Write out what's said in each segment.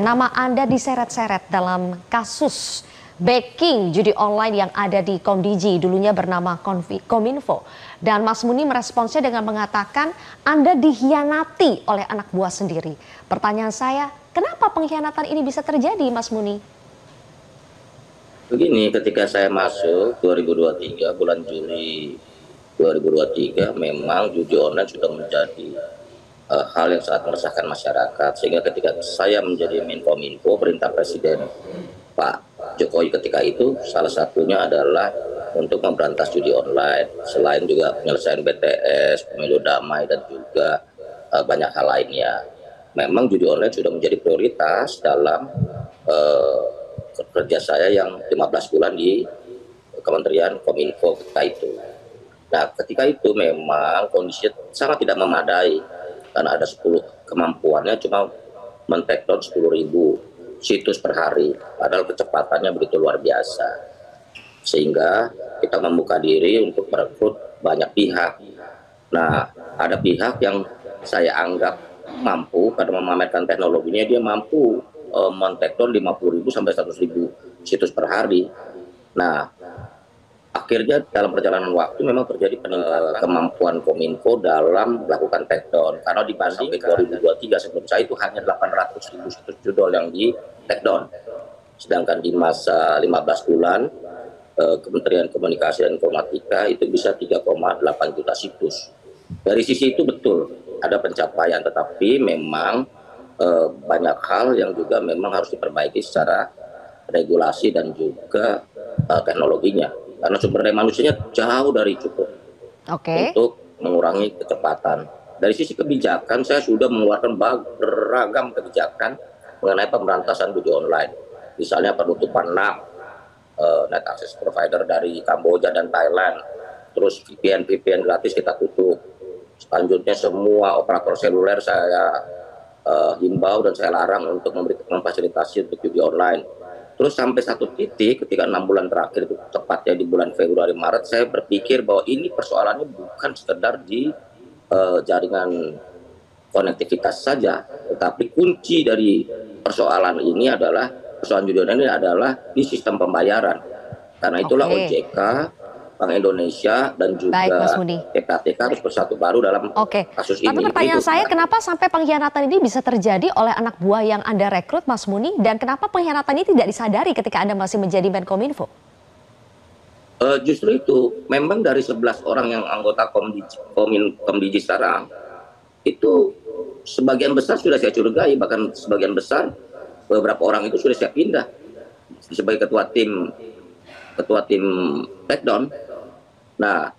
nama Anda diseret-seret dalam kasus backing judi online yang ada di Komdiji, dulunya bernama Kominfo. Dan Mas Muni meresponsnya dengan mengatakan Anda dikhianati oleh anak buah sendiri. Pertanyaan saya, kenapa pengkhianatan ini bisa terjadi, Mas Muni? Begini, ketika saya masuk 2023, bulan Juli 2023, memang judi online sudah menjadi hal yang sangat meresahkan masyarakat. Sehingga ketika saya menjadi Menkominfo, perintah Presiden Pak Jokowi ketika itu, salah satunya adalah untuk memberantas judi online. Selain juga penyelesaian BTS, pemilu damai, dan juga banyak hal lainnya. Memang judi online sudah menjadi prioritas dalam kerja saya yang 15 bulan di Kementerian Kominfo ketika itu. Nah, ketika itu memang kondisi sangat tidak memadai karena ada 10 kemampuannya cuma men-take down 10.000 situs per hari, padahal kecepatannya begitu luar biasa. Sehingga kita membuka diri untuk merekrut banyak pihak. Nah, ada pihak yang saya anggap mampu karena memamerkan teknologinya, dia mampu men-take down 50.000 sampai 100.000 situs per hari. Nah, akhirnya dalam perjalanan waktu memang terjadi peningkatan kemampuan Kominfo dalam melakukan take down. Karena dibanding 2023 sebelum saya itu hanya 800.000 situs judul yang di take down. Sedangkan di masa 15 bulan Kementerian Komunikasi dan Informatika itu bisa 3,8 juta situs. Dari sisi itu betul ada pencapaian, tetapi memang banyak hal yang juga memang harus diperbaiki secara regulasi dan juga teknologinya, karena sumber daya manusianya jauh dari cukup untuk mengurangi kecepatan. Dari sisi kebijakan, saya sudah mengeluarkan beragam kebijakan mengenai pemberantasan judi online, misalnya penutupan net access provider dari Kamboja dan Thailand, terus VPN gratis kita tutup. Selanjutnya semua operator seluler saya himbau dan saya larang untuk memfasilitasi untuk judi online. Terus sampai satu titik ketika 6 bulan terakhir, itu tepatnya di bulan Februari Maret, saya berpikir bahwa ini persoalannya bukan sekedar di jaringan konektivitas saja, tetapi kunci dari persoalan ini adalah persoalan judi online ini adalah di sistem pembayaran. Karena itulah OJK, Bank Indonesia, dan juga PPATK harus bersatu baru dalam kasus ini. Tapi pertanyaan saya, kenapa sampai pengkhianatan ini bisa terjadi oleh anak buah yang Anda rekrut, Mas Muni? Dan kenapa pengkhianatan ini tidak disadari ketika Anda masih menjadi Menkominfo? Justru itu, memang dari 11 orang yang anggota Komdiji sekarang, itu sebagian besar sudah saya curigai, bahkan sebagian besar beberapa orang itu sudah saya pindah sebagai ketua tim takedown. Nah,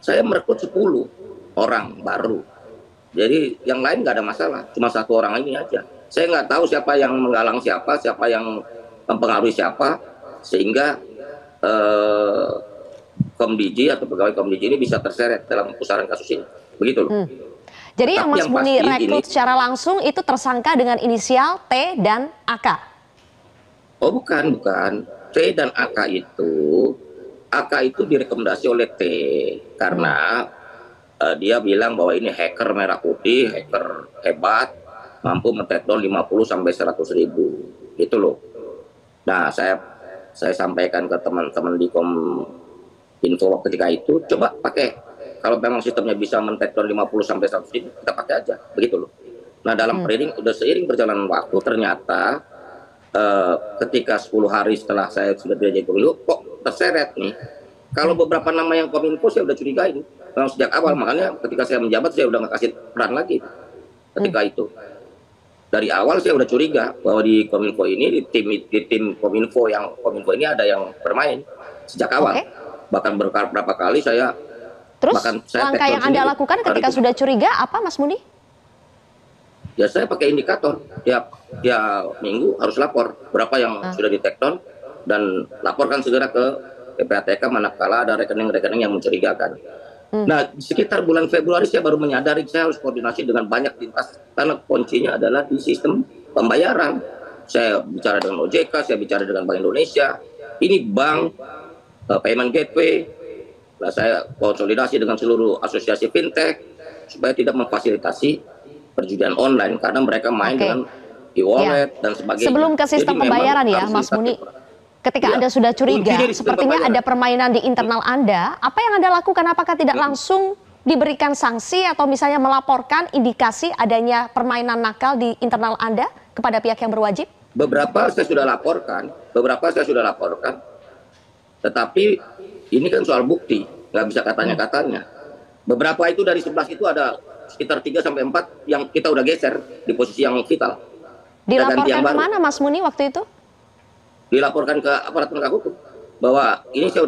saya merekrut 10 orang baru. Jadi yang lain nggak ada masalah, cuma 1 orang ini aja. Saya nggak tahu siapa yang menggalang siapa yang mempengaruhi siapa, sehingga Komdiji atau pegawai Komdiji ini bisa terseret dalam pusaran kasus ini. Begitu loh. Jadi yang Mas Muni rekrut secara langsung itu tersangka dengan inisial T dan AK? Oh bukan. T dan AK itu direkomendasi oleh T karena dia bilang bahwa ini hacker merah putih, hacker hebat, mampu men-take down 50 sampai 100.000 gitu loh. Nah, saya sampaikan ke teman-teman di Kominfo ketika itu, coba pakai, kalau memang sistemnya bisa men-take down 50 sampai 100.000, kita pakai aja, begitu loh. Nah, dalam seiring perjalanan waktu, ternyata ketika 10 hari setelah saya sudah jadi Kominfo, kok terseret nih. Kalau beberapa nama yang Kominfo saya udah curigain sejak awal, makanya ketika saya menjabat saya udah nggak kasih peran lagi ketika itu. Dari awal saya udah curiga bahwa di Kominfo ini, di tim Kominfo ini ada yang bermain sejak awal. Bahkan beberapa kali saya. Terus langkah yang Anda lakukan ketika sudah curiga apa, Mas Muni? Ya saya pakai indikator, tiap minggu harus lapor berapa yang sudah di take down dan laporkan segera ke PPATK manakala ada rekening-rekening yang mencurigakan. Nah, sekitar bulan Februari saya baru menyadari saya harus koordinasi dengan banyak lintas karena kuncinya adalah di sistem pembayaran. Saya bicara dengan OJK, saya bicara dengan Bank Indonesia, ini bank, payment gateway. Nah, saya konsolidasi dengan seluruh asosiasi fintech supaya tidak memfasilitasi perjudian online karena mereka main dengan e-wallet dan sebagainya. Sebelum ke sistem Jadi memang pembayaran ya, harus Mas Muni, ketika Iya. Anda sudah curiga, Kuncinya di sistem sepertinya pembayaran. ada permainan di internal Anda, apa yang Anda lakukan? Apakah tidak langsung diberikan sanksi atau misalnya melaporkan indikasi adanya permainan nakal di internal Anda kepada pihak yang berwajib? Beberapa saya sudah laporkan, tetapi ini kan soal bukti, nggak bisa katanya-katanya. Beberapa itu dari 11 itu ada sekitar 3 sampai 4 yang kita udah geser di posisi yang vital. Kita ganti yang Dilaporkan baru. kemana Mas Muni waktu itu? Dilaporkan ke aparat penegak hukum bahwa ini saya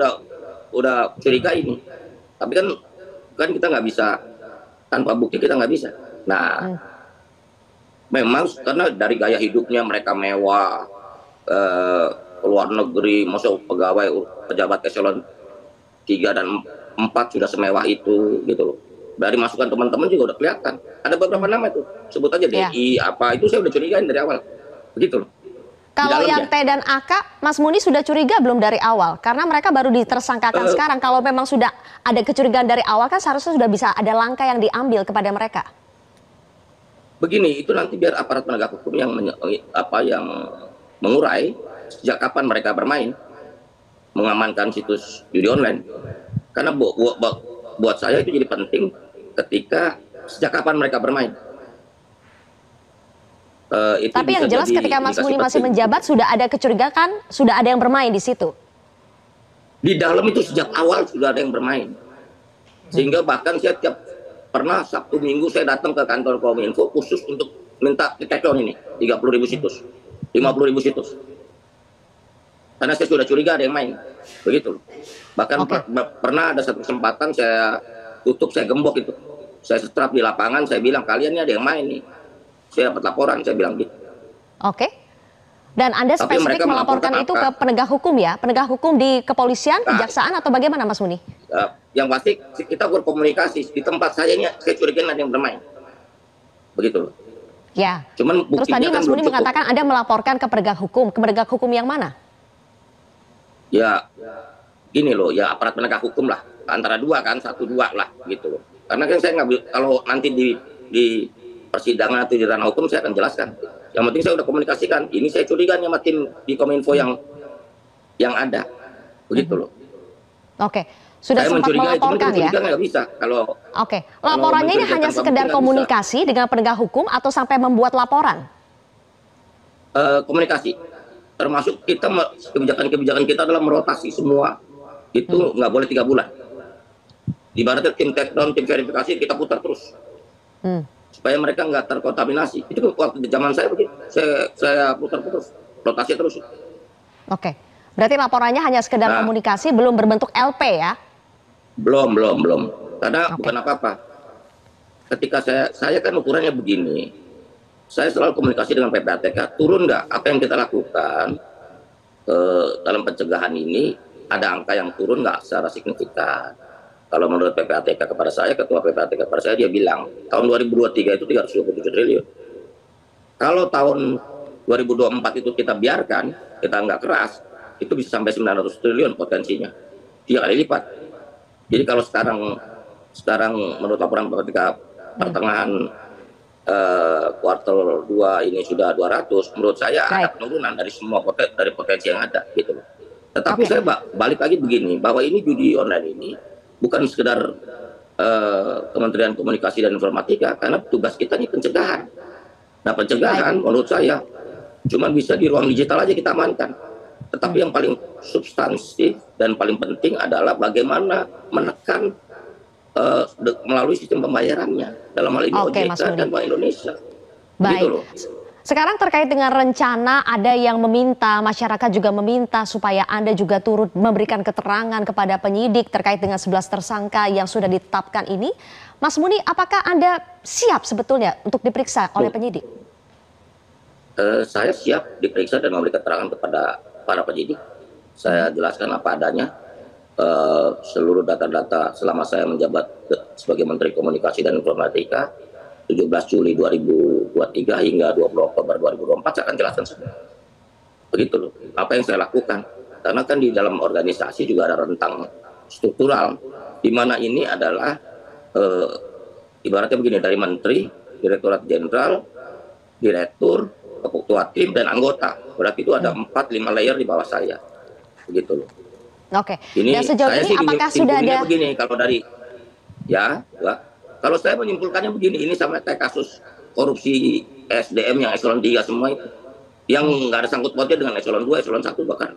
udah curiga ini, tapi kan kita nggak bisa tanpa bukti, kita nggak bisa. Nah, memang karena dari gaya hidupnya mereka mewah, luar negeri, masuk pegawai pejabat eselon 3 dan 4 sudah semewah itu gitu loh. Dari masukan teman-teman juga udah kelihatan. Ada beberapa nama itu, sebut aja DI apa itu saya udah curigain dari awal, begitu loh. Kalau yang T dan AK, Mas Muni sudah curiga belum dari awal? Karena mereka baru ditersangkakan sekarang. Kalau memang sudah ada kecurigaan dari awal kan seharusnya sudah bisa ada langkah yang diambil kepada mereka. Begini, itu nanti biar aparat penegak hukum yang yang mengurai sejak kapan mereka bermain mengamankan situs judi online. Karena buat saya itu jadi penting ketika sejak kapan mereka bermain. Tapi yang jelas ketika Mas Muni masih menjabat sudah ada kecurigaan, sudah ada yang bermain di situ. Di dalam itu sejak awal sudah ada yang bermain. Sehingga bahkan saya pernah Sabtu Minggu saya datang ke kantor Kominfo khusus untuk minta take down ini 30.000 situs, 50.000 situs. Karena saya sudah curiga ada yang main, begitu. Bahkan pernah ada satu kesempatan saya tutup, saya gembok itu, saya setrap di lapangan, saya bilang kalian ini ada yang main nih. Saya dapat laporan, saya bilang gitu. Oke. Dan Anda spesifik melaporkan itu ke penegak hukum ya? Penegak hukum di kepolisian, kejaksaan atau bagaimana Mas Muni? Yang pasti kita berkomunikasi. Di tempat saya ini saya curiga ada yang bermain. Begitu loh. Ya. Cuman terus tadi Mas Muni mengatakan Anda melaporkan ke penegak hukum. Ke penegak hukum yang mana? Ya, gini loh, ya aparat penegak hukum lah. Antara dua kan, 1-2 lah gitu loh. Karena kan saya nggak, kalau nanti di persidangan atau di ranah hukum saya akan jelaskan. Yang penting saya udah komunikasikan. Ini saya curiga sama tim di Kominfo yang ada, begitu loh. Oke, sudah saya sempat melaporkan ya? Nggak bisa kalau. Oke, laporannya ini hanya sekedar komunikasi dengan penegak hukum atau sampai membuat laporan? Komunikasi, termasuk kita kebijakan kita adalah merotasi semua. Itu nggak boleh 3 bulan. Ibaratnya tim take down, tim verifikasi kita putar terus. Supaya mereka nggak terkontaminasi. Itu waktu zaman saya begitu, saya putar-putar, rotasi terus. Oke, berarti laporannya hanya sekedar komunikasi, belum berbentuk LP ya? Belum. Karena bukan apa-apa. Ketika saya kan ukurannya begini, saya selalu komunikasi dengan PPATK, turun nggak apa yang kita lakukan dalam pencegahan ini, ada angka yang turun nggak secara signifikan. Kalau menurut PPATK kepada saya, ketua PPATK kepada saya, dia bilang tahun 2023 itu 327 triliun. Kalau tahun 2024 itu kita biarkan, kita nggak keras, itu bisa sampai 900 triliun potensinya, 3 kali lipat. Jadi kalau sekarang menurut laporan PPATK pertengahan kuartal 2 ini sudah 200, menurut saya ada penurunan dari semua dari potensi yang ada gitu. Tetapi saya balik lagi begini, bahwa ini judi online ini bukan sekedar Kementerian Komunikasi dan Informatika, karena tugas kita ini pencegahan. Nah, pencegahan menurut saya cuma bisa di ruang digital aja kita amankan. Tetapi yang paling substansif dan paling penting adalah bagaimana menekan melalui sistem pembayarannya, dalam hal ini OJK dan Bank Indonesia. Baik. Gitu loh. Sekarang terkait dengan rencana, ada yang meminta, masyarakat juga meminta supaya Anda juga turut memberikan keterangan kepada penyidik terkait dengan 11 tersangka yang sudah ditetapkan ini. Mas Muni, apakah Anda siap sebetulnya untuk diperiksa oleh penyidik? Saya siap diperiksa dan memberi keterangan kepada para penyidik. Saya jelaskan apa adanya. Seluruh data-data selama saya menjabat sebagai Menteri Komunikasi dan Informatika 17 Juli 2023 hingga 20 Oktober 2024 saya akan jelaskan semua. Begitu loh, apa yang saya lakukan. Karena kan di dalam organisasi juga ada rentang struktural, di mana ini adalah ibaratnya begini, dari Menteri, Direktorat Jenderal, Direktur, ketua tim dan anggota. Berarti itu ada 4-5 layer di bawah saya. Begitu loh. Oke. Ini Dan sejauh saya ini sih apakah sudah ada begini, kalau dari kalau saya menyimpulkannya begini, ini sama kayak kasus korupsi SDM yang eselon 3 semua itu. Yang nggak ada sangkut pautnya dengan eselon 2, eselon 1 bahkan.